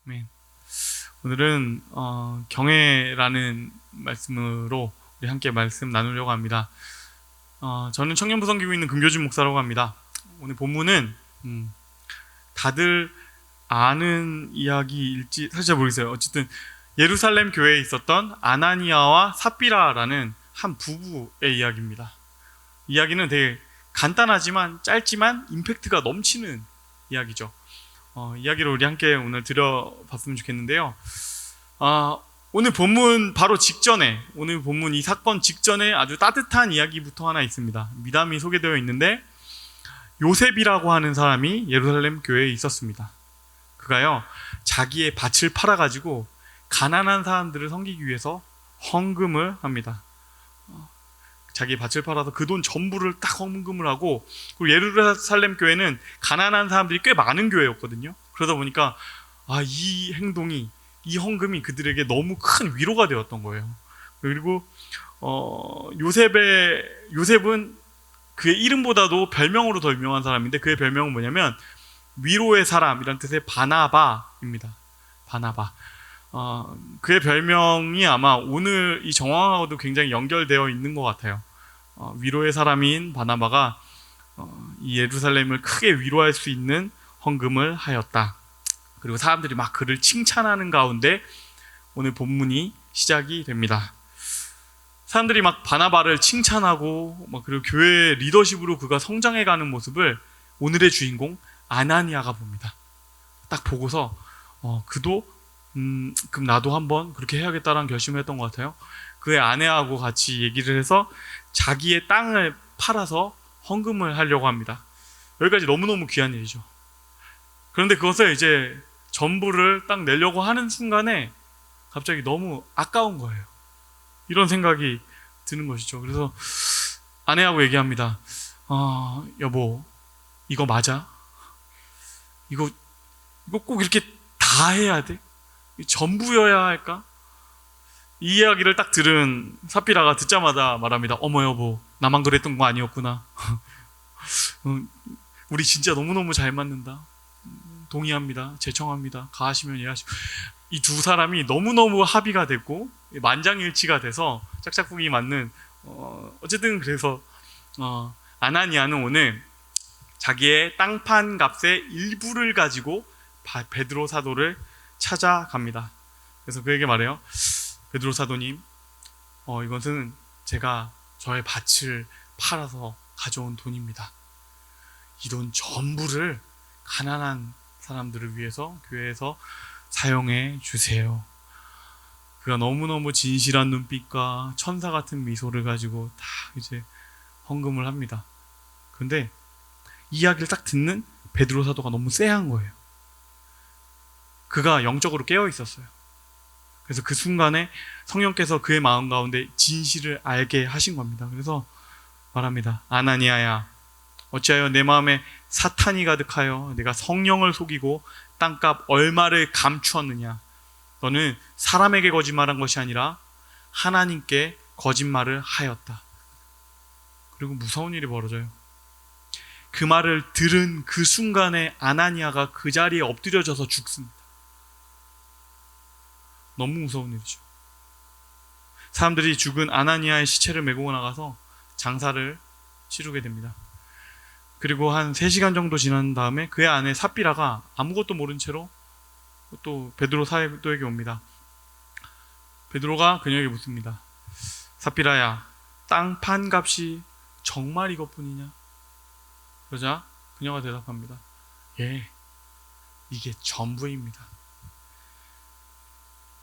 아멘. 오늘은 경애라는 말씀으로 우리 함께 말씀 나누려고 합니다. 저는 청년부 섬기고 있는 금교진 목사라고 합니다. 오늘 본문은 다들 아는 이야기일지 사실 잘 모르겠어요. 어쨌든 예루살렘 교회에 있었던 아나니아와 삽비라라는 한 부부의 이야기입니다. 이야기는 되게 간단하지만 짧지만 임팩트가 넘치는 이야기죠. 이야기를 우리 함께 오늘 들어봤으면 좋겠는데요. 오늘 본문 바로 직전에, 오늘 본문 이 사건 직전에 아주 따뜻한 이야기부터 하나 있습니다. 미담이 소개되어 있는데 요셉이라고 하는 사람이 예루살렘 교회에 있었습니다. 그가요, 자기의 밭을 팔아가지고 가난한 사람들을 섬기기 위해서 헌금을 합니다. 자기 밭을 팔아서 그 돈 전부를 딱 헌금을 하고, 그리고 예루살렘 교회는 가난한 사람들이 꽤 많은 교회였거든요. 그러다 보니까 이 행동이, 이 헌금이 그들에게 너무 큰 위로가 되었던 거예요. 그리고 요셉은 그의 이름보다도 별명으로 더 유명한 사람인데, 그의 별명은 뭐냐면 위로의 사람이란 뜻의 바나바입니다. 바나바. 그의 별명이 아마 오늘 이 정황하고도 굉장히 연결되어 있는 것 같아요. 위로의 사람인 바나바가 이 예루살렘을 크게 위로할 수 있는 헌금을 하였다. 그리고 사람들이 막 그를 칭찬하는 가운데 오늘 본문이 시작이 됩니다. 사람들이 막 바나바를 칭찬하고 그리고 교회 리더십으로 그가 성장해가는 모습을 오늘의 주인공 아나니아가 봅니다. 딱 보고서 그도 그럼 나도 한번 그렇게 해야겠다라는 결심을 했던 것 같아요. 그의 아내하고 같이 얘기를 해서 자기의 땅을 팔아서 헌금을 하려고 합니다. 여기까지 너무너무 귀한 일이죠. 그런데 그것을 이제 전부를 딱 내려고 하는 순간에 갑자기 너무 아까운 거예요. 이런 생각이 드는 것이죠. 그래서 아내하고 얘기합니다. 여보, 이거 맞아? 이거 꼭 이렇게 다 해야 돼? 전부여야 할까? 이 이야기를 딱 들은 삽비라가 듣자마자 말합니다. 어머 여보, 나만 그랬던 거 아니었구나. 우리 진짜 너무너무 잘 맞는다. 동의합니다. 제청합니다. 가하시면 예하시고. 이 두 사람이 너무너무 합의가 됐고 만장일치가 돼서 짝짝꿍이 맞는 어쨌든 그래서 아나니아는 오늘 자기의 땅판 값의 일부를 가지고 베드로 사도를 찾아갑니다. 그래서 그에게 말해요. 베드로 사도님, 이것은 제가 저의 밭을 팔아서 가져온 돈입니다. 이 돈 전부를 가난한 사람들을 위해서 교회에서 사용해 주세요. 그가 너무너무 진실한 눈빛과 천사 같은 미소를 가지고 다 이제 헌금을 합니다. 그런데 이 이야기를 딱 듣는 베드로 사도가 너무 쎄한 거예요. 그가 영적으로 깨어 있었어요. 그래서 그 순간에 성령께서 그의 마음 가운데 진실을 알게 하신 겁니다. 그래서 말합니다. 아나니아야, 어찌하여 내 마음에 사탄이 가득하여 내가 성령을 속이고 땅값 얼마를 감추었느냐. 너는 사람에게 거짓말한 것이 아니라 하나님께 거짓말을 하였다. 그리고 무서운 일이 벌어져요. 그 말을 들은 그 순간에 아나니아가 그 자리에 엎드려져서 죽습니다. 너무 무서운 일이죠. 사람들이 죽은 아나니아의 시체를 메고 나가서 장사를 치르게 됩니다. 그리고 한 3시간 정도 지난 다음에 그의 아내 삽비라가 아무것도 모른 채로 또 베드로 사도에게 옵니다. 베드로가 그녀에게 묻습니다. 삽비라야, 땅 판 값이 정말 이것뿐이냐? 그러자 그녀가 대답합니다. 예, 이게 전부입니다.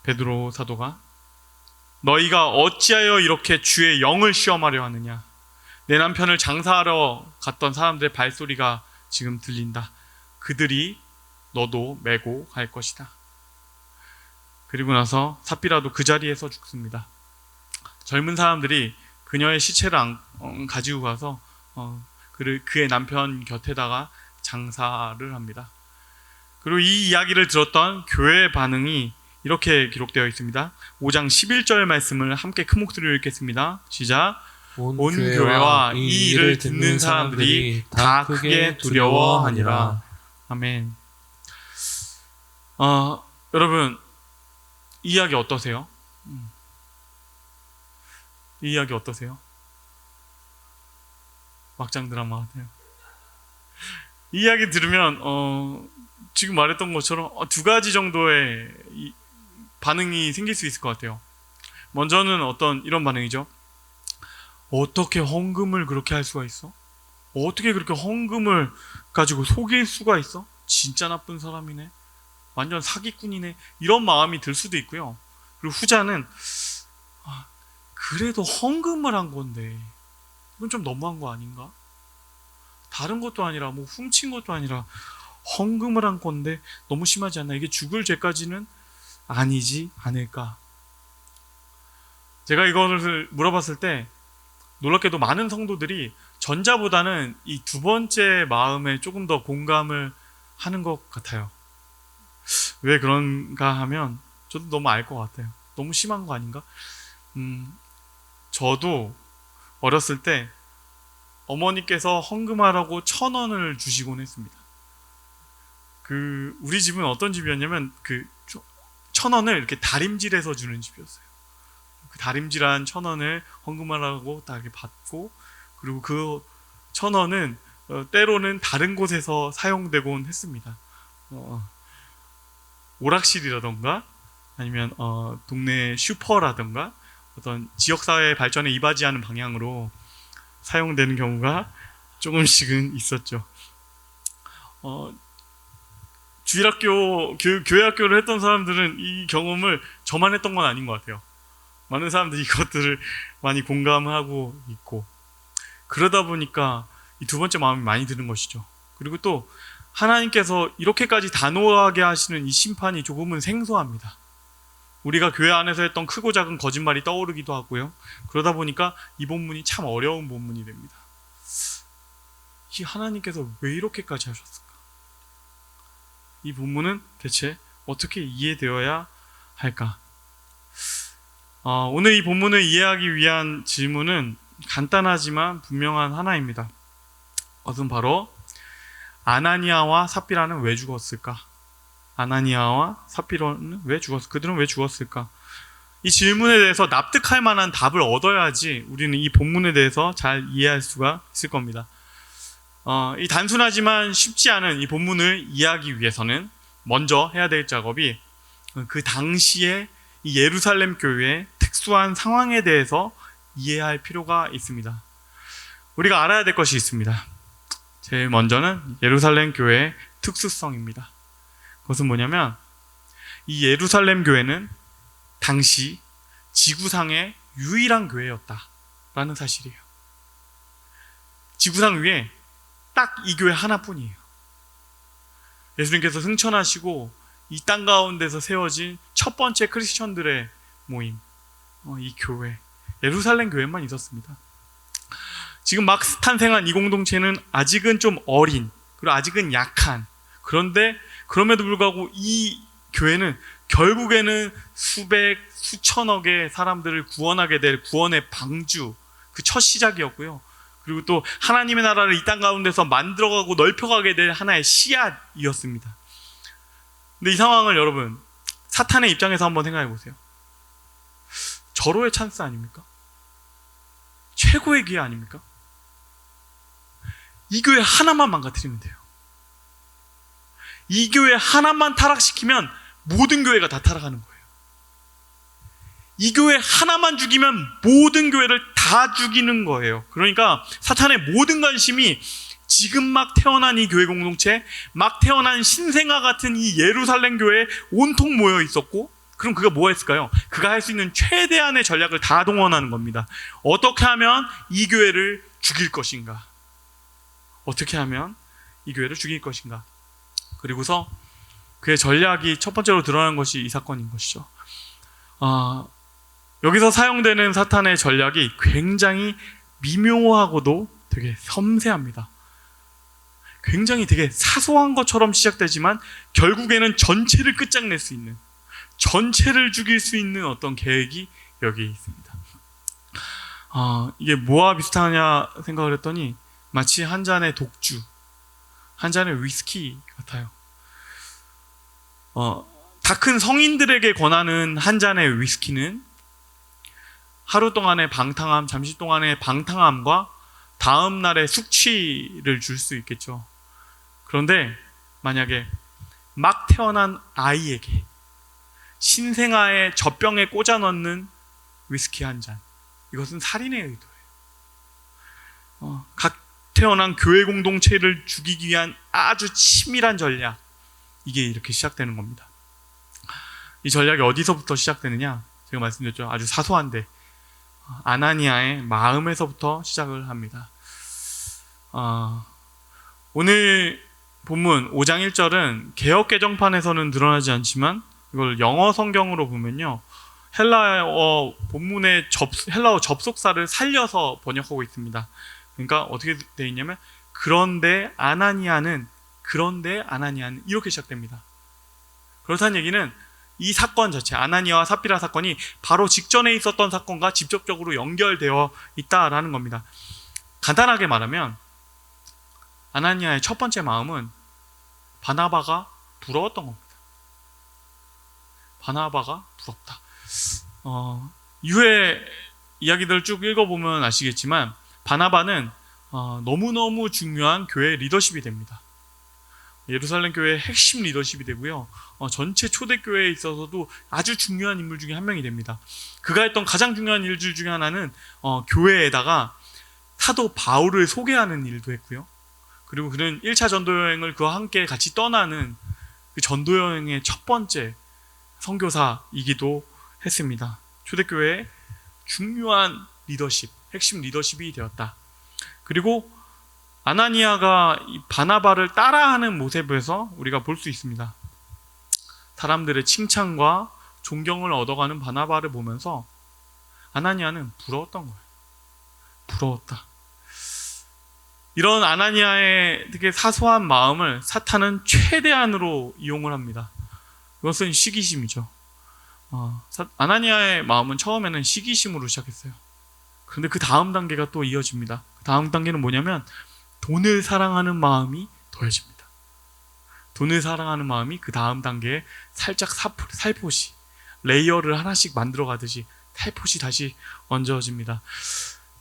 베드로 사도가 너희가 어찌하여 이렇게 주의 영을 시험하려 하느냐? 내 남편을 장사하러 갔던 사람들의 발소리가 지금 들린다. 그들이 너도 메고 갈 것이다. 그리고 나서 삽비라도 그 자리에서 죽습니다. 젊은 사람들이 그녀의 시체를 가지고 가서 그의 남편 곁에다가 장사를 합니다. 그리고 이 이야기를 들었던 교회의 반응이 이렇게 기록되어 있습니다. 5장 11절 말씀을 함께 큰 목소리로 읽겠습니다. 시작. 온 교회와 이 일을 듣는 사람들이 다 크게 두려워하니라. 아멘. 여러분, 이 이야기 어떠세요? 이 이야기 어떠세요? 막장 드라마 같아요. 이 이야기 들으면 지금 말했던 것처럼 두 가지 정도의 반응이 생길 수 있을 것 같아요. 먼저는 어떤 이런 반응이죠. 어떻게 헌금을 그렇게 할 수가 있어? 어떻게 그렇게 헌금을 가지고 속일 수가 있어? 진짜 나쁜 사람이네. 완전 사기꾼이네. 이런 마음이 들 수도 있고요. 그리고 후자는 그래도 헌금을 한 건데 이건 좀 너무한 거 아닌가? 다른 것도 아니라 뭐 훔친 것도 아니라 헌금을 한 건데 너무 심하지 않나? 이게 죽을 죄까지는 아니지 않을까? 제가 이거를 물어봤을 때 놀랍게도 많은 성도들이 전자보다는 이 두 번째 마음에 조금 더 공감을 하는 것 같아요. 왜 그런가 하면 저도 너무 알 것 같아요. 너무 심한 거 아닌가? 저도 어렸을 때 어머니께서 헌금하라고 1,000원을 주시곤 했습니다. 우리 집은 어떤 집이었냐면 1,000원을 이렇게 다림질해서 주는 집이었어요. 그 다림질한 1,000원을 헌금하라고 딱 이렇게 받고, 그리고 그 1,000원은 때로는 다른 곳에서 사용되곤 했습니다. 오락실이라던가 아니면 동네 슈퍼라던가 어떤 지역사회 발전에 이바지하는 방향으로 사용되는 경우가 조금씩은 있었죠. 주일학교, 교회학교를 했던 사람들은 이 경험을 저만 했던 건 아닌 것 같아요. 많은 사람들이 이것들을 많이 공감하고 있고, 그러다 보니까 이 두 번째 마음이 많이 드는 것이죠. 그리고 또 하나님께서 이렇게까지 단호하게 하시는 이 심판이 조금은 생소합니다. 우리가 교회 안에서 했던 크고 작은 거짓말이 떠오르기도 하고요. 그러다 보니까 이 본문이 참 어려운 본문이 됩니다. 이 하나님께서 왜 이렇게까지 하셨을까? 이 본문은 대체 어떻게 이해되어야 할까? 오늘 이 본문을 이해하기 위한 질문은 간단하지만 분명한 하나입니다. 그것은 바로 아나니아와 삽비라는 왜 죽었을까? 아나니아와 삽비라는 왜 죽었을까? 그들은 왜 죽었을까? 이 질문에 대해서 납득할 만한 답을 얻어야지 우리는 이 본문에 대해서 잘 이해할 수가 있을 겁니다. 이 단순하지만 쉽지 않은 이 본문을 이해하기 위해서는 먼저 해야 될 작업이 그 당시에 이 예루살렘 교회의 특수한 상황에 대해서 이해할 필요가 있습니다. 우리가 알아야 될 것이 있습니다. 제일 먼저는 예루살렘 교회의 특수성입니다. 그것은 뭐냐면 이 예루살렘 교회는 당시 지구상의 유일한 교회였다라는 사실이에요. 지구상 위에 딱 이 교회 하나뿐이에요. 예수님께서 승천하시고 이 땅 가운데서 세워진 첫 번째 크리스천들의 모임, 이 교회, 예루살렘 교회만 있었습니다. 지금 막 탄생한 이 공동체는 아직은 좀 어린, 그리고 아직은 약한, 그런데 그럼에도 불구하고 이 교회는 결국에는 수천억의 사람들을 구원하게 될 구원의 방주, 그 첫 시작이었고요. 그리고 또 하나님의 나라를 이 땅 가운데서 만들어가고 넓혀가게 될 하나의 씨앗이었습니다. 근데 이 상황을 여러분, 사탄의 입장에서 한번 생각해 보세요. 절호의 찬스 아닙니까? 최고의 기회 아닙니까? 이 교회 하나만 망가뜨리면 돼요. 이 교회 하나만 타락시키면 모든 교회가 다 타락하는 거예요. 이 교회 하나만 죽이면 모든 교회를 다 죽이는 거예요. 그러니까 사탄의 모든 관심이 지금 막 태어난 이 교회 공동체, 막 태어난 신생아 같은 이 예루살렘 교회에 온통 모여 있었고, 그럼 그가 뭐 했을까요? 그가 할 수 있는 최대한의 전략을 다 동원하는 겁니다. 어떻게 하면 이 교회를 죽일 것인가? 어떻게 하면 이 교회를 죽일 것인가? 그리고서 그의 전략이 첫 번째로 드러나는 것이 이 사건인 것이죠. 여기서 사용되는 사탄의 전략이 굉장히 미묘하고도 되게 섬세합니다. 굉장히 되게 사소한 것처럼 시작되지만 결국에는 전체를 끝장낼 수 있는, 전체를 죽일 수 있는 어떤 계획이 여기 있습니다. 이게 뭐와 비슷하냐 생각을 했더니 마치 한 잔의 독주, 한 잔의 위스키 같아요. 다 큰 성인들에게 권하는 한 잔의 위스키는 하루 동안의 방탕함, 잠시 동안의 방탕함과 다음 날의 숙취를 줄 수 있겠죠. 그런데 만약에 막 태어난 아이에게 신생아의 젖병에 꽂아 넣는 위스키 한 잔, 이것은 살인의 의도예요. 각 태어난 교회 공동체를 죽이기 위한 아주 치밀한 전략, 이게 이렇게 시작되는 겁니다. 이 전략이 어디서부터 시작되느냐? 제가 말씀드렸죠. 아주 사소한데 아나니아의 마음에서부터 시작을 합니다. 오늘 본문 5장 1절은 개역 개정판에서는 드러나지 않지만 이걸 영어 성경으로 보면요, 헬라어 본문의 헬라어 접속사를 살려서 번역하고 있습니다. 그러니까 어떻게 되어 있냐면 그런데 아나니아는 이렇게 시작됩니다. 그렇다는 얘기는 이 사건 자체, 아나니아와 삽비라 사건이 바로 직전에 있었던 사건과 직접적으로 연결되어 있다라는 겁니다. 간단하게 말하면 아나니아의 첫 번째 마음은 바나바가 부러웠던 겁니다. 바나바가 부럽다. 이후에 이야기들 쭉 읽어보면 아시겠지만 바나바는 너무너무 중요한 교회 리더십이 됩니다. 예루살렘 교회의 핵심 리더십이 되고요, 전체 초대교회에 있어서도 아주 중요한 인물 중에 한 명이 됩니다. 그가 했던 가장 중요한 일들 중에 하나는 교회에다가 사도 바울을 소개하는 일도 했고요, 그리고 그는 1차 전도여행을 그와 함께 같이 떠나는 그 전도여행의 첫 번째 선교사이기도 했습니다. 초대교회의 중요한 리더십, 핵심 리더십이 되었다. 그리고 아나니아가 이 바나바를 따라하는 모습에서 우리가 볼 수 있습니다. 사람들의 칭찬과 존경을 얻어가는 바나바를 보면서 아나니아는 부러웠던 거예요. 부러웠다. 이런 아나니아의 되게 사소한 마음을 사탄은 최대한으로 이용을 합니다. 이것은 시기심이죠. 아나니아의 마음은 처음에는 시기심으로 시작했어요. 그런데 그 다음 단계가 또 이어집니다. 그 다음 단계는 뭐냐면 돈을 사랑하는 마음이 더해집니다. 돈을 사랑하는 마음이 그 다음 단계에 살짝 살포시, 레이어를 하나씩 만들어 가듯이 살포시 다시 얹어집니다.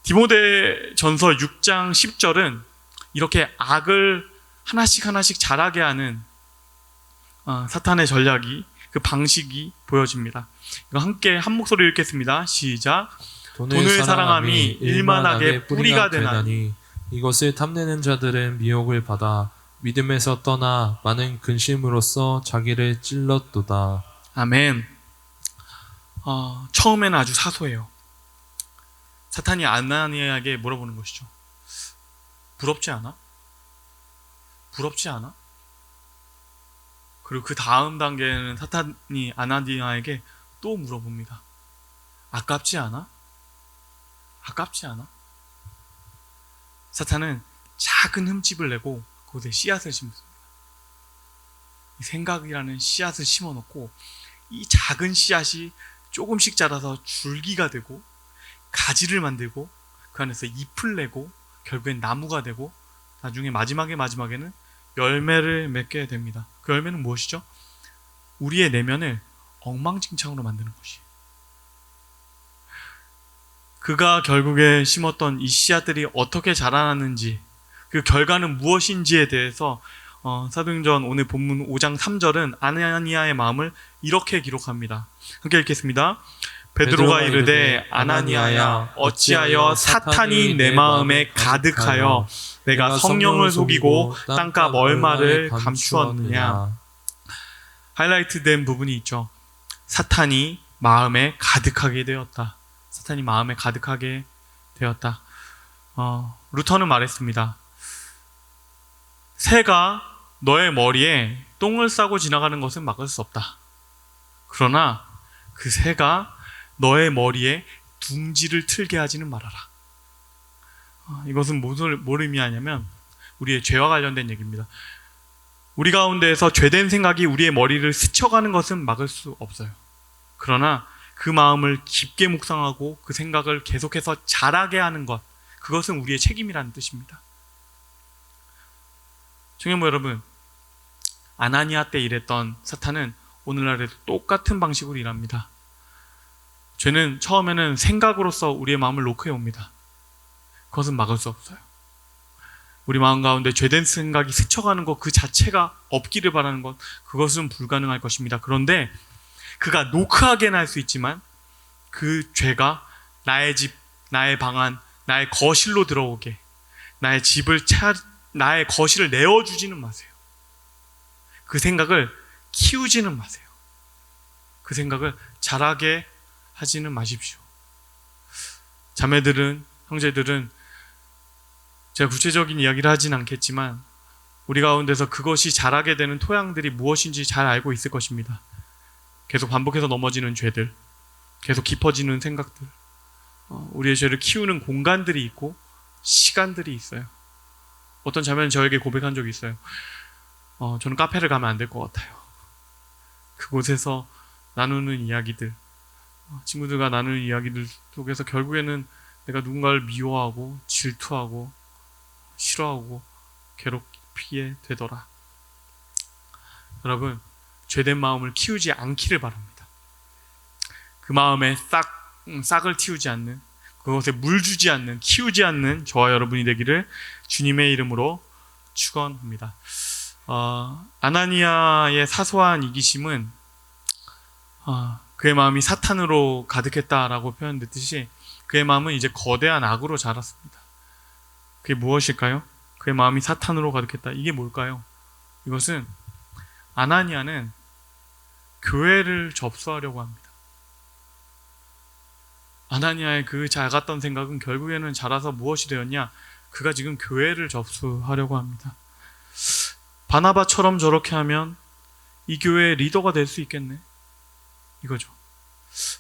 디모데전서 6장 10절은 이렇게 악을 하나씩 자라게 하는 사탄의 전략이, 그 방식이 보여집니다. 이거 함께 한 목소리 읽겠습니다. 시작. 돈을 사랑함이 일만하게 뿌리가 되나니 이것을 탐내는 자들은 미혹을 받아 믿음에서 떠나 많은 근심으로써 자기를 찔렀도다. 아멘. 처음에는 아주 사소해요. 사탄이 아나니아에게 물어보는 것이죠. 부럽지 않아? 부럽지 않아? 그리고 그 다음 단계는 사탄이 아나니아에게 또 물어봅니다. 아깝지 않아? 아깝지 않아? 사탄은 작은 흠집을 내고 그곳에 씨앗을 심습니다. 이 생각이라는 씨앗을 심어놓고 이 작은 씨앗이 조금씩 자라서 줄기가 되고 가지를 만들고 그 안에서 잎을 내고 결국엔 나무가 되고 나중에 마지막에는 열매를 맺게 됩니다. 그 열매는 무엇이죠? 우리의 내면을 엉망진창으로 만드는 것이에요. 그가 결국에 심었던 이 씨앗들이 어떻게 자라났는지, 그 결과는 무엇인지에 대해서 사도행전 오늘 본문 5장 3절은 아나니아의 마음을 이렇게 기록합니다. 함께 읽겠습니다. 베드로가 이르되 아나니아야, 어찌하여 사탄이 내 마음에 가득하여 내가 성령을 속이고 땅값 얼마를 감추었느냐. 하이라이트 된 부분이 있죠. 사탄이 마음에 가득하게 되었다. 사탄이 마음에 가득하게 되었다. 루터는 말했습니다. 새가 너의 머리에 똥을 싸고 지나가는 것은 막을 수 없다. 그러나 그 새가 너의 머리에 둥지를 틀게 하지는 말아라. 이것은 뭘 의미하냐면 우리의 죄와 관련된 얘기입니다. 우리 가운데에서 죄된 생각이 우리의 머리를 스쳐가는 것은 막을 수 없어요. 그러나 그 마음을 깊게 묵상하고 그 생각을 계속해서 자라게 하는 것, 그것은 우리의 책임이라는 뜻입니다. 청년부 여러분, 아나니아 때 일했던 사탄은 오늘날에도 똑같은 방식으로 일합니다. 죄는 처음에는 생각으로서 우리의 마음을 노크해 옵니다. 그것은 막을 수 없어요. 우리 마음 가운데 죄된 생각이 스쳐가는 것 그 자체가 없기를 바라는 것, 그것은 불가능할 것입니다. 그런데 그가 노크하게는 할 수 있지만 그 죄가 나의 집, 나의 방안, 나의 거실로 들어오게, 나의 거실을 내어주지는 마세요. 그 생각을 키우지는 마세요. 그 생각을 자라게 하지는 마십시오. 자매들은, 형제들은 제가 구체적인 이야기를 하진 않겠지만 우리 가운데서 그것이 자라게 되는 토양들이 무엇인지 잘 알고 있을 것입니다. 계속 반복해서 넘어지는 죄들, 계속 깊어지는 생각들, 우리의 죄를 키우는 공간들이 있고 시간들이 있어요. 어떤 자매는 저에게 고백한 적이 있어요. 저는 카페를 가면 안 될 것 같아요. 그곳에서 나누는 이야기들, 친구들과 나누는 이야기들 속에서 결국에는 내가 누군가를 미워하고 질투하고 싫어하고 괴롭히게 되더라. 여러분, 죄된 마음을 키우지 않기를 바랍니다. 그 마음에 싹을 틔우지 않는, 그것에 물 주지 않는, 키우지 않는 저와 여러분이 되기를 주님의 이름으로 축원합니다. 아나니아의 사소한 이기심은 그의 마음이 사탄으로 가득했다라고 표현됐듯이 그의 마음은 이제 거대한 악으로 자랐습니다. 그게 무엇일까요? 그의 마음이 사탄으로 가득했다. 이게 뭘까요? 이것은 아나니아는 교회를 접수하려고 합니다. 아나니아의 그 작았던 생각은 결국에는 자라서 무엇이 되었냐? 그가 지금 교회를 접수하려고 합니다. 바나바처럼 저렇게 하면 이 교회의 리더가 될 수 있겠네, 이거죠.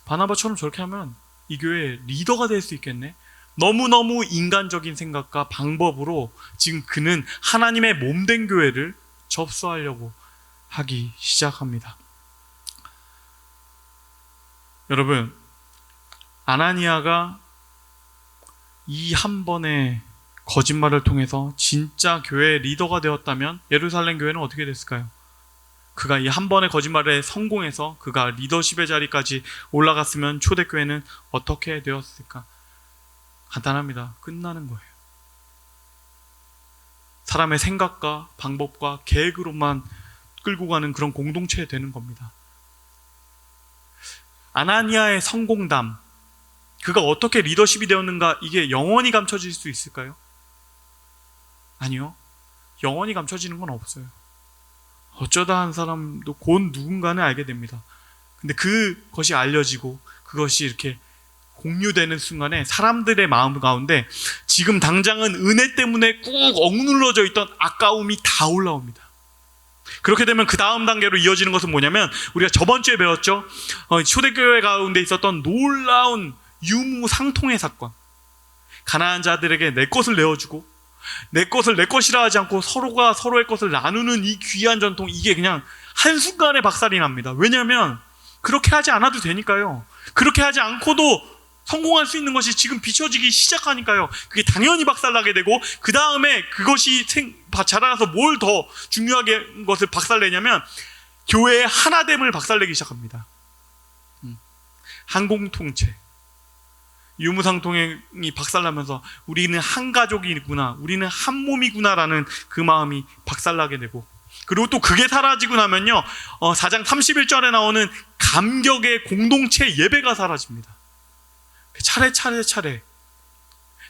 바나바처럼 저렇게 하면 이 교회의 리더가 될 수 있겠네. 너무너무 인간적인 생각과 방법으로 지금 그는 하나님의 몸된 교회를 접수하려고 하기 시작합니다. 여러분, 아나니아가 이 한 번의 거짓말을 통해서 진짜 교회의 리더가 되었다면 예루살렘 교회는 어떻게 됐을까요? 그가 이 한 번의 거짓말에 성공해서 그가 리더십의 자리까지 올라갔으면 초대교회는 어떻게 되었을까? 간단합니다. 끝나는 거예요. 사람의 생각과 방법과 계획으로만 끌고 가는 그런 공동체에 되는 겁니다. 아나니아의 성공담, 그가 어떻게 리더십이 되었는가, 이게 영원히 감춰질 수 있을까요? 아니요. 영원히 감춰지는 건 없어요. 어쩌다 한 사람도 곧 누군가는 알게 됩니다. 근데 그것이 알려지고 그것이 이렇게 공유되는 순간에 사람들의 마음 가운데 지금 당장은 은혜 때문에 꾹 억눌러져 있던 아까움이 다 올라옵니다. 그렇게 되면 그 다음 단계로 이어지는 것은 뭐냐면, 우리가 저번 주에 배웠죠. 초대교회 가운데 있었던 놀라운 유무상통의 사건. 가난한 자들에게 내 것을 내어주고 내 것을 내 것이라 하지 않고 서로가 서로의 것을 나누는 이 귀한 전통, 이게 그냥 한순간에 박살이 납니다. 왜냐하면 그렇게 하지 않아도 되니까요. 그렇게 하지 않고도 성공할 수 있는 것이 지금 비춰지기 시작하니까요. 그게 당연히 박살나게 되고, 그 다음에 그것이 자라나서 뭘 더 중요하게 것을 박살내냐면 교회의 하나됨을 박살내기 시작합니다. 한공통체, 유무상통이 박살나면서 우리는 한 가족이구나, 우리는 한 몸이구나라는 그 마음이 박살나게 되고, 그리고 또 그게 사라지고 나면요, 4장 31절에 나오는 감격의 공동체 예배가 사라집니다. 차례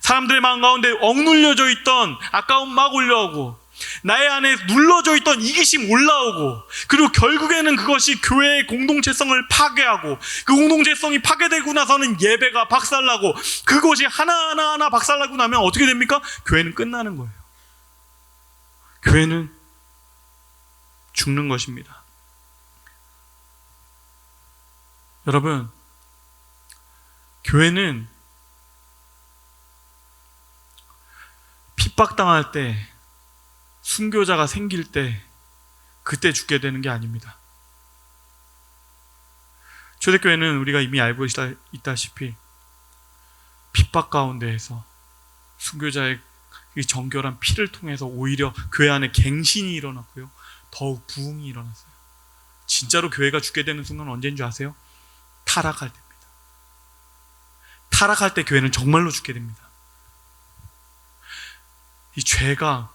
사람들의 마음 가운데 억눌려져 있던 아까움 막 올라오고, 나의 안에 눌러져 있던 이기심 올라오고, 그리고 결국에는 그것이 교회의 공동체성을 파괴하고, 그 공동체성이 파괴되고 나서는 예배가 박살나고, 그것이 하나하나 박살나고 나면 어떻게 됩니까? 교회는 끝나는 거예요. 교회는 죽는 것입니다. 여러분, 교회는 핍박당할 때, 순교자가 생길 때, 그때 죽게 되는 게 아닙니다. 초대교회는 우리가 이미 알고 있다시피 핍박 가운데에서 순교자의 이 정결한 피를 통해서 오히려 교회 안에 갱신이 일어났고요, 더욱 부흥이 일어났어요. 진짜로 교회가 죽게 되는 순간은 언제인 줄 아세요? 타락할 때입니다. 타락할 때 교회는 정말로 죽게 됩니다. 이 죄가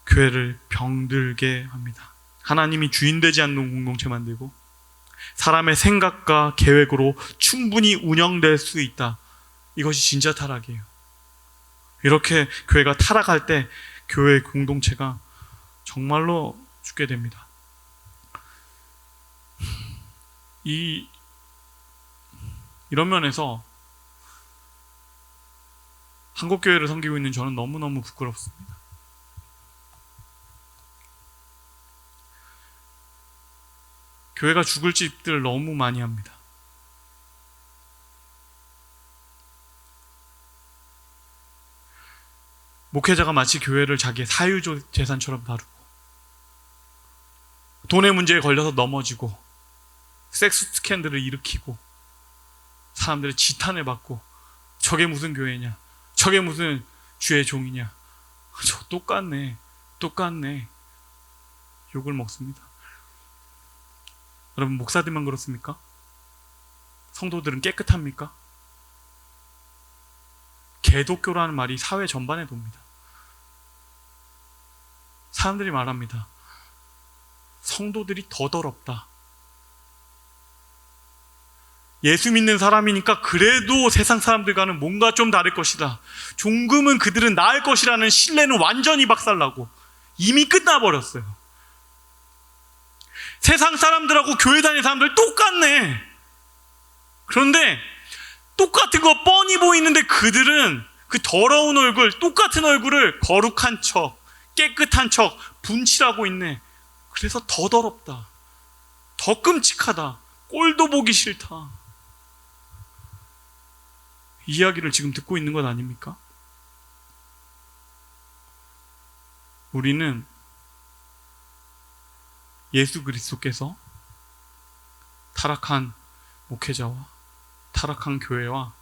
교회를 병들게 합니다. 하나님이 주인 되지 않는 공동체 만들고 사람의 생각과 계획으로 충분히 운영될 수 있다. 이것이 진짜 타락이에요. 이렇게 교회가 타락할 때 교회 공동체가 정말로 죽게 됩니다. 이런 면에서 한국교회를 섬기고 있는 저는 너무너무 부끄럽습니다. 교회가 죽을 짓들 너무 많이 합니다. 목회자가 마치 교회를 자기의 사유재산처럼 다루고 돈의 문제에 걸려서 넘어지고 섹스 스캔들을 일으키고 사람들의 지탄을 받고 저게 무슨 교회냐, 저게 무슨 주의 종이냐, 저 똑같네 욕을 먹습니다. 여러분, 목사들만 그렇습니까? 성도들은 깨끗합니까? 개독교라는 말이 사회 전반에 돕니다. 사람들이 말합니다. 성도들이 더 더럽다. 예수 믿는 사람이니까 그래도 세상 사람들과는 뭔가 좀 다를 것이다. 조금은 그들은 나을 것이라는 신뢰는 완전히 박살나고 이미 끝나버렸어요. 세상 사람들하고 교회 다니는 사람들 똑같네. 그런데 똑같은 거 뻔히 보이는데 그들은 그 더러운 얼굴, 똑같은 얼굴을 거룩한 척, 깨끗한 척 분칠하고 있네. 그래서 더 더럽다, 더 끔찍하다, 꼴도 보기 싫다. 이 이야기를 지금 듣고 있는 것 아닙니까? 우리는 예수 그리스도께서 타락한 목회자와 타락한 교회와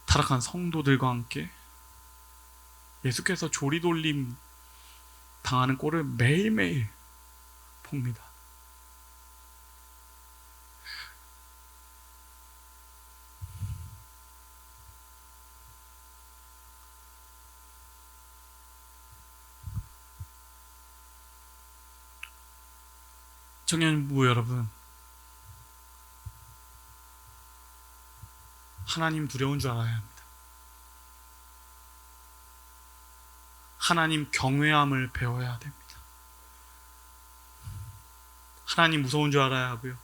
타락한 성도들과 함께 예수께서 조리돌림 당하는 꼴을 매일매일 봅니다. 청년부 여러분, 하나님 두려운 줄 알아야 합니다. 하나님 경외함을 배워야 됩니다. 하나님 무서운 줄 알아야 하고요.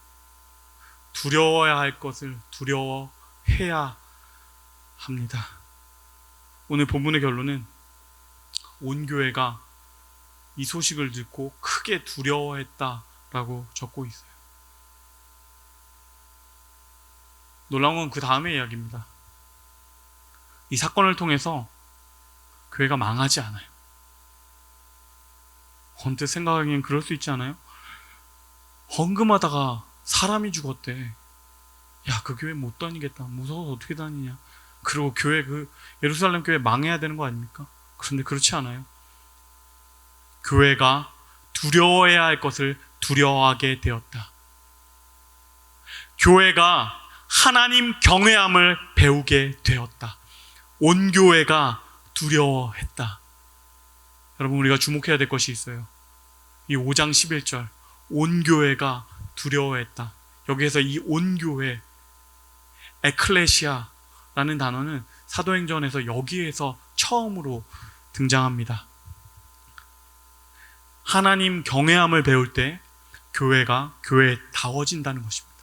두려워야 할 것을 두려워해야 합니다. 오늘 본문의 결론은 온 교회가 이 소식을 듣고 크게 두려워했다라고 적고 있어요. 놀라운 건 그 다음의 이야기입니다. 이 사건을 통해서 교회가 망하지 않아요. 언뜻 생각하기엔 그럴 수 있지 않아요? 헌금하다가 사람이 죽었대. 야, 그 교회 못 다니겠다. 무서워서 어떻게 다니냐. 그리고 교회, 예루살렘 교회 망해야 되는 거 아닙니까? 그런데 그렇지 않아요. 교회가 두려워해야 할 것을 두려워하게 되었다. 교회가 하나님 경외함을 배우게 되었다. 온 교회가 두려워했다. 여러분, 우리가 주목해야 될 것이 있어요. 이 5장 11절, 온 교회가 두려워했다. 여기에서 이 온 교회, 에클레시아라는 단어는 사도행전에서 여기에서 처음으로 등장합니다. 하나님 경외함을 배울 때 교회가 교회다워진다는 것입니다.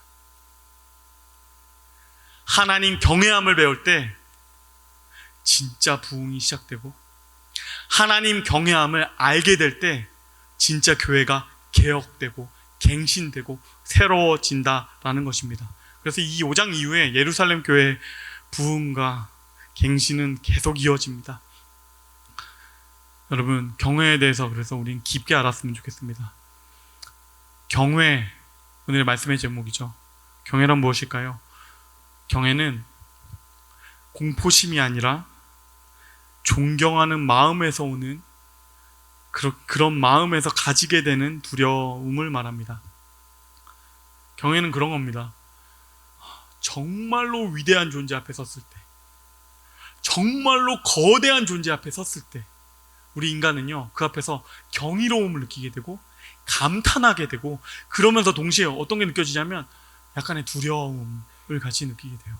하나님 경외함을 배울 때 진짜 부흥이 시작되고, 하나님 경외함을 알게 될 때 진짜 교회가 개혁되고 갱신되고 새로워진다라는 것입니다. 그래서 이 5장 이후에 예루살렘 교회 부흥과 갱신은 계속 이어집니다. 여러분, 경외에 대해서 그래서 우린 깊게 알았으면 좋겠습니다. 경외, 오늘의 말씀의 제목이죠. 경외란 무엇일까요? 경외는 공포심이 아니라 존경하는 마음에서 오는 그런 마음에서 가지게 되는 두려움을 말합니다. 경외는 그런 겁니다. 정말로 위대한 존재 앞에 섰을 때, 정말로 거대한 존재 앞에 섰을 때 우리 인간은요, 그 앞에서 경이로움을 느끼게 되고 감탄하게 되고, 그러면서 동시에 어떤 게 느껴지냐면 약간의 두려움을 같이 느끼게 돼요.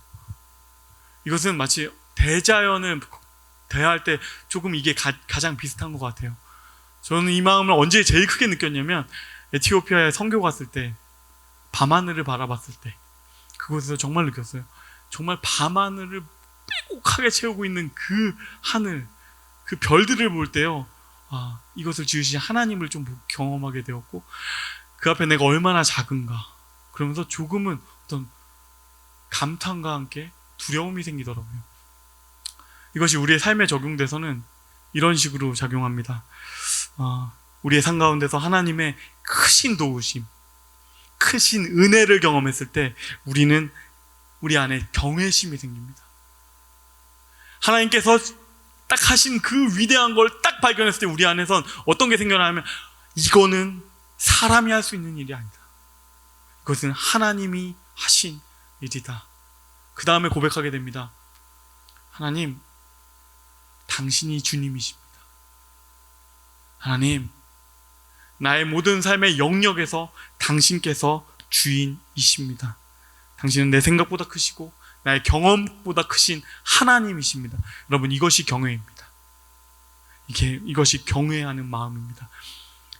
이것은 마치 대자연을 대할 때 조금 이게 가장 비슷한 것 같아요. 저는 이 마음을 언제 제일 크게 느꼈냐면, 에티오피아에 선교 갔을 때 밤하늘을 바라봤을 때 그곳에서 정말 느꼈어요. 정말 밤하늘을 빼곡하게 채우고 있는 그 하늘, 그 별들을 볼 때요, 이것을 지으신 하나님을 좀 경험하게 되었고, 그 앞에 내가 얼마나 작은가, 그러면서 조금은 어떤 감탄과 함께 두려움이 생기더라고요. 이것이 우리의 삶에 적용돼서는 이런 식으로 작용합니다. 우리의 삶 가운데서 하나님의 크신 도우심, 크신 은혜를 경험했을 때 우리는 우리 안에 경외심이 생깁니다. 하나님께서 딱 하신 그 위대한 걸 딱 발견했을 때 우리 안에선 어떤 게 생겨나면, 이거는 사람이 할 수 있는 일이 아니다. 이것은 하나님이 하신 일이다. 그 다음에 고백하게 됩니다. 하나님, 당신이 주님이십니다. 하나님, 나의 모든 삶의 영역에서 당신께서 주인이십니다. 당신은 내 생각보다 크시고 나의 경험보다 크신 하나님이십니다. 여러분, 이것이 경외입니다. 이것이 경외하는 마음입니다.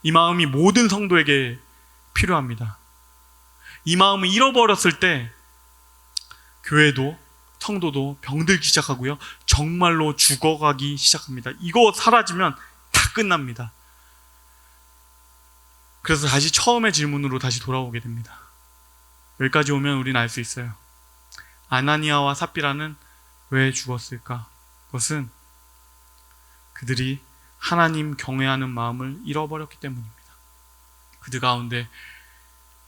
이 마음이 모든 성도에게 필요합니다. 이 마음을 잃어버렸을 때 교회도 성도도 병들기 시작하고요, 정말로 죽어가기 시작합니다. 이거 사라지면 다 끝납니다. 그래서 다시 처음의 질문으로 다시 돌아오게 됩니다. 여기까지 오면 우리는 알 수 있어요. 아나니아와 삽비라는 왜 죽었을까? 그것은 그들이 하나님 경외하는 마음을 잃어버렸기 때문입니다. 그들 가운데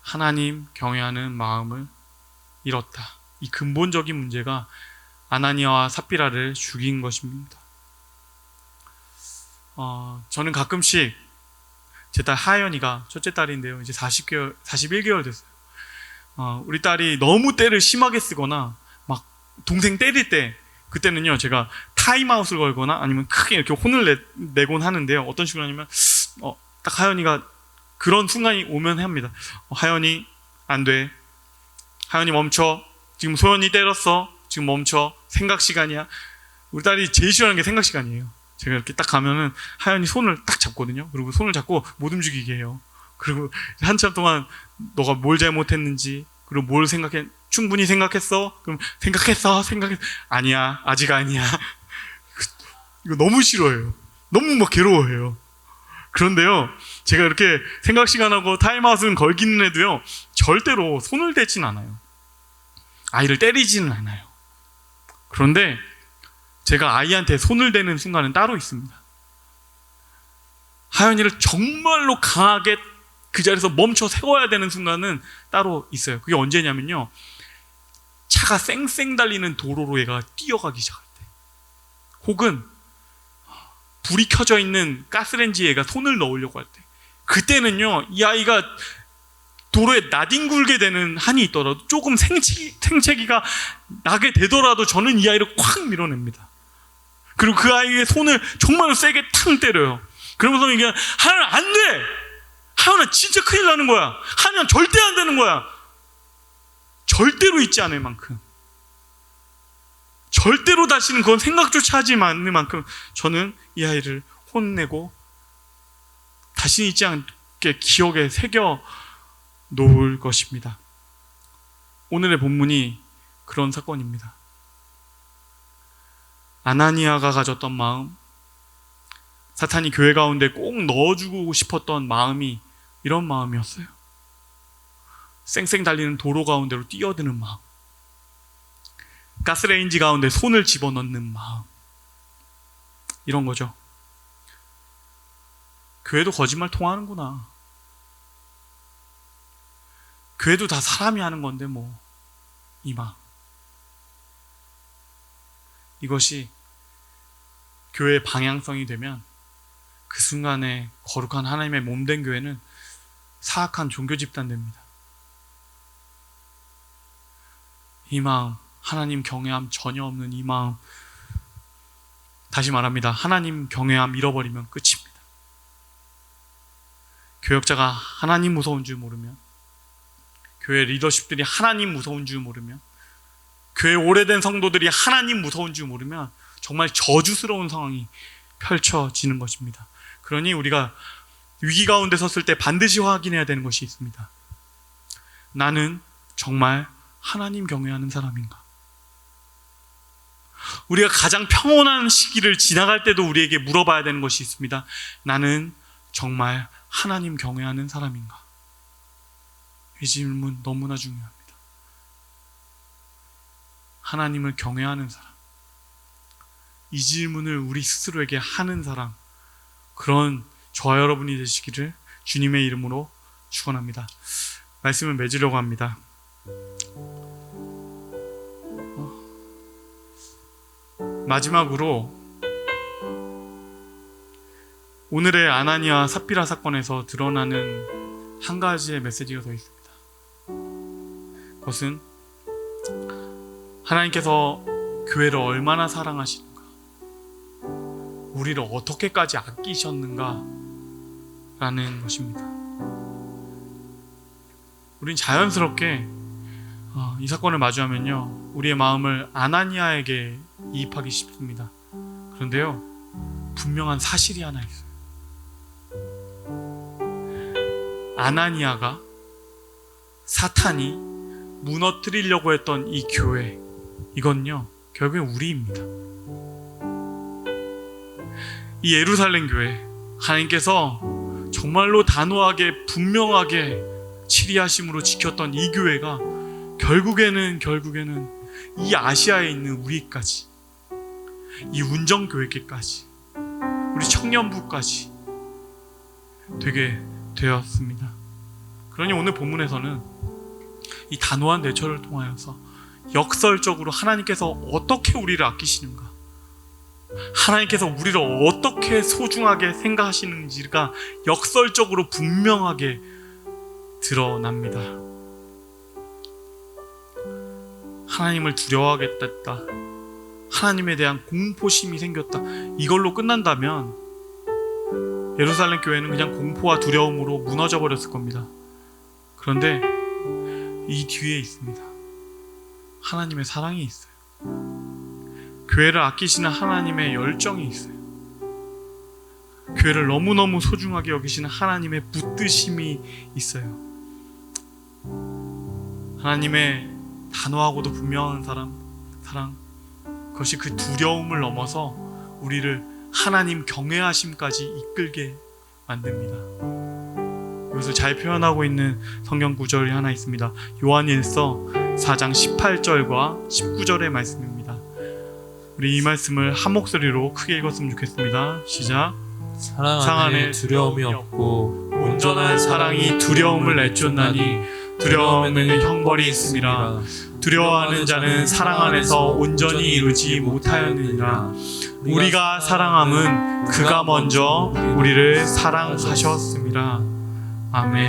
하나님 경외하는 마음을 잃었다. 이 근본적인 문제가 아나니아와 삽비라를 죽인 것입니다. 저는 가끔씩 제 딸 하연이가, 첫째 딸인데요, 이제 41개월 됐어요. 우리 딸이 너무 때를 심하게 쓰거나 막 동생 때릴 때, 그때는요 제가 타임아웃을 걸거나 아니면 크게 이렇게 혼을 내곤 하는데요, 어떤 식으로 하냐면 딱 하연이가 그런 순간이 오면 합니다. 하연이 안 돼, 하연이 멈춰, 지금 소연이 때렸어, 지금 멈춰, 생각 시간이야. 우리 딸이 제일 싫어하는 게 생각 시간이에요. 제가 이렇게 딱 가면은 하연이 손을 딱 잡거든요. 그리고 손을 잡고 못 움직이게 해요. 그리고 한참 동안 너가 뭘 잘못했는지, 그리고 뭘 생각해, 충분히 생각했어? 그럼 생각했어? 아니야, 아직 아니야. 이거 너무 싫어해요. 너무 막 괴로워해요. 그런데요, 제가 이렇게 생각 시간하고 타임아웃은 걸기는 해도요, 절대로 손을 대진 않아요. 아이를 때리지는 않아요. 그런데 제가 아이한테 손을 대는 순간은 따로 있습니다. 하연이를 정말로 강하게 그 자리에서 멈춰 세워야 되는 순간은 따로 있어요. 그게 언제냐면요, 차가 쌩쌩 달리는 도로로 얘가 뛰어가기 시작할 때, 혹은 불이 켜져 있는 가스레인지에 얘가 손을 넣으려고 할 때, 그때는요 이 아이가 도로에 나뒹굴게 되는 한이 있더라도, 조금 생채기가 나게 되더라도 저는 이 아이를 콱 밀어냅니다. 그리고 그 아이의 손을 정말 세게 탕 때려요. 그러면서 이게, 하연아 안 돼! 하연아 진짜 큰일 나는 거야! 하연아 절대 안 되는 거야! 절대로 잊지 않을 만큼, 절대로 다시는 그건 생각조차 하지 않는 만큼 저는 이 아이를 혼내고 다시는 잊지 않게 기억에 새겨 놓을 것입니다. 오늘의 본문이 그런 사건입니다. 아나니아가 가졌던 마음, 사탄이 교회 가운데 꼭 넣어주고 싶었던 마음이 이런 마음이었어요. 쌩쌩 달리는 도로 가운데로 뛰어드는 마음, 가스레인지 가운데 손을 집어넣는 마음, 이런 거죠. 교회도 거짓말 통하는구나, 교회도 다 사람이 하는 건데 뭐, 이 마음. 이것이 교회의 방향성이 되면 그 순간에 거룩한 하나님의 몸된 교회는 사악한 종교 집단 됩니다. 이 마음, 하나님 경외함 전혀 없는 이 마음, 다시 말합니다. 하나님 경외함 잃어버리면 끝입니다. 교역자가 하나님 무서운 줄 모르면, 교회 리더십들이 하나님 무서운 줄 모르면, 교회 오래된 성도들이 하나님 무서운 줄 모르면 정말 저주스러운 상황이 펼쳐지는 것입니다. 그러니 우리가 위기 가운데 섰을 때 반드시 확인해야 되는 것이 있습니다. 나는 정말 하나님 경외하는 사람인가? 우리가 가장 평온한 시기를 지나갈 때도 우리에게 물어봐야 되는 것이 있습니다. 나는 정말 하나님 경외하는 사람인가? 이 질문 너무나 중요합니다. 하나님을 경외하는 사람, 이 질문을 우리 스스로에게 하는 사람, 그런 저와 여러분이 되시기를 주님의 이름으로 축원합니다. 말씀을 맺으려고 합니다. 마지막으로 오늘의 아나니아 삽비라 사건에서 드러나는 한 가지의 메시지가 더 있습니다. 그것은 하나님께서 교회를 얼마나 사랑하시는가, 우리를 어떻게까지 아끼셨는가 라는 것입니다. 우린 자연스럽게 이 사건을 마주하면요, 우리의 마음을 아나니아에게 이입하기 쉽습니다. 그런데요, 분명한 사실이 하나 있어요. 아나니아가 사탄이 무너뜨리려고 했던 이 교회, 이건요 결국엔 우리입니다. 이 예루살렘 교회, 하나님께서 정말로 단호하게 분명하게 치리하심으로 지켰던 이 교회가 결국에는 이 아시아에 있는 우리까지, 이 운정교회까지, 우리 청년부까지 되게 되었습니다. 그러니 오늘 본문에서는 이 단호한 대처를 통하여서 역설적으로 하나님께서 어떻게 우리를 아끼시는가, 하나님께서 우리를 어떻게 소중하게 생각하시는지가 역설적으로 분명하게 드러납니다. 하나님을 두려워하게 됐다, 하나님에 대한 공포심이 생겼다, 이걸로 끝난다면 예루살렘 교회는 그냥 공포와 두려움으로 무너져 버렸을 겁니다. 그런데 이 뒤에 있습니다. 하나님의 사랑이 있어요. 교회를 아끼시는 하나님의 열정이 있어요. 교회를 너무너무 소중하게 여기시는 하나님의 붙드심이 있어요. 하나님의 단호하고도 분명한 사랑, 그것이 그 두려움을 넘어서 우리를 하나님 경외하심까지 이끌게 만듭니다. 이것을 잘 표현하고 있는 성경 구절이 하나 있습니다. 요한일서 4장 18절과 19절의 말씀입니다. 우리 이 말씀을 한 목소리로 크게 읽었으면 좋겠습니다. 시작. 사랑 안에 두려움이 없고 온전한 사랑이 두려움을 내쫓나니 두려움에는 형벌이 있음이라. 두려워하는 자는 사랑 안에서 온전히 이루지 못하였느니라. 우리가 사랑함은 그가 먼저 우리를 사랑하셨음이라. 아멘.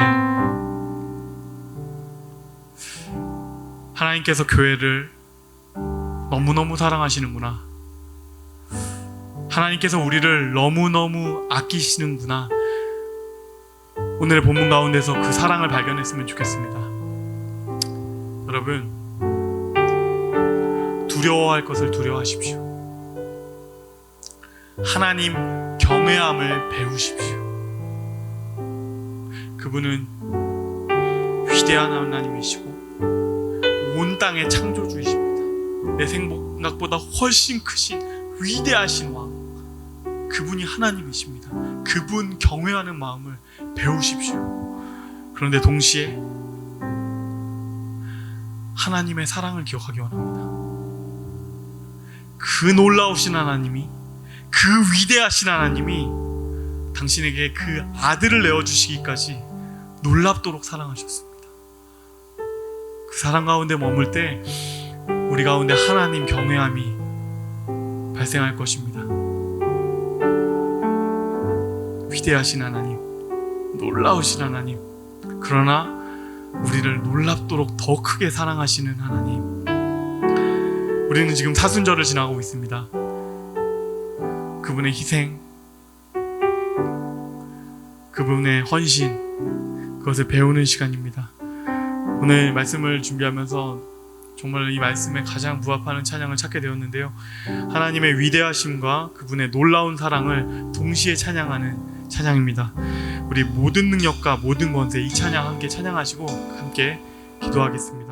하나님께서 교회를 너무너무 사랑하시는구나, 하나님께서 우리를 너무너무 아끼시는구나, 오늘의 본문 가운데서 그 사랑을 발견했으면 좋겠습니다. 여러분, 두려워할 것을 두려워하십시오. 하나님 경외함을 배우십시오. 그분은 위대한 하나님이시고 온 땅의 창조주이십니다. 내 생각보다 훨씬 크신 위대하신 왕, 그분이 하나님이십니다. 그분 경외하는 마음을 배우십시오. 그런데 동시에 하나님의 사랑을 기억하기 원합니다. 그 놀라우신 하나님이, 그 위대하신 하나님이 당신에게 그 아들을 내어주시기까지 놀랍도록 사랑하셨습니다. 그 사랑 가운데 머물 때 우리 가운데 하나님 경외함이 발생할 것입니다. 위대하신 하나님, 놀라우신 하나님, 그러나 우리를 놀랍도록 더 크게 사랑하시는 하나님, 우리는 지금 사순절을 지나가고 있습니다. 그분의 희생, 그분의 헌신, 그것을 배우는 시간입니다. 오늘 말씀을 준비하면서 정말 이 말씀에 가장 부합하는 찬양을 찾게 되었는데요. 하나님의 위대하심과 그분의 놀라운 사랑을 동시에 찬양하는 찬양입니다. 우리 모든 능력과 모든 권세 이 찬양 함께 찬양하시고 함께 기도하겠습니다.